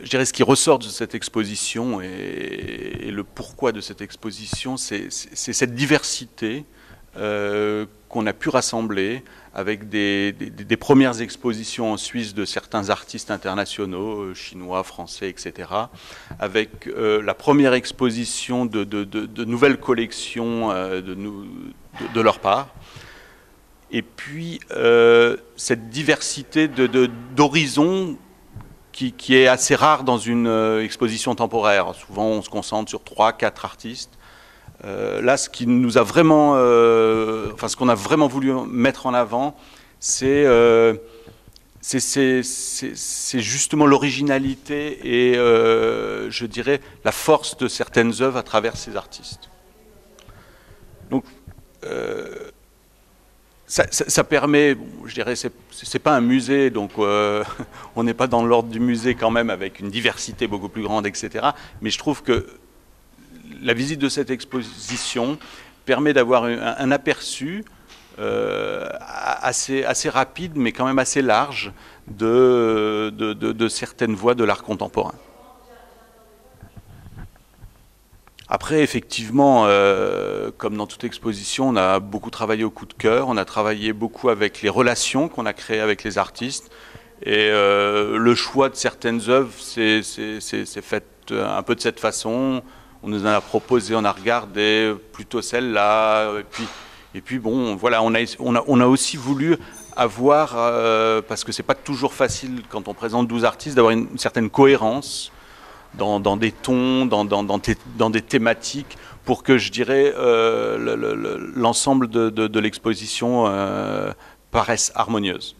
je dirais ce qui ressort de cette exposition et le pourquoi de cette exposition, c'est cette diversité qu'on a pu rassembler avec des premières expositions en Suisse de certains artistes internationaux, chinois, français, etc., avec la première exposition de nouvelles collections de leur part, et puis cette diversité d'horizons qui est assez rare dans une exposition temporaire. Souvent, on se concentre sur 3-4 artistes. Là, ce qui nous a vraiment, ce qu'on a vraiment voulu mettre en avant, c'est justement l'originalité et, je dirais, la force de certaines œuvres à travers ces artistes. Donc, ça permet, je dirais, c'est pas un musée, donc on n'est pas dans l'ordre du musée quand même, avec une diversité beaucoup plus grande, etc. Mais je trouve que la visite de cette exposition permet d'avoir un aperçu assez rapide, mais quand même assez large, de certaines voies de l'art contemporain. Après, effectivement, comme dans toute exposition, on a beaucoup travaillé au coup de cœur, on a travaillé beaucoup avec les relations qu'on a créées avec les artistes, et le choix de certaines œuvres s'est fait un peu de cette façon. On nous en a proposé, on a regardé plutôt celle-là, et puis bon, voilà, on a aussi voulu avoir, parce que c'est pas toujours facile quand on présente 12 artistes, d'avoir une certaine cohérence dans des tons, dans des thématiques, pour que, je dirais, l'ensemble de l'exposition paraisse harmonieuse.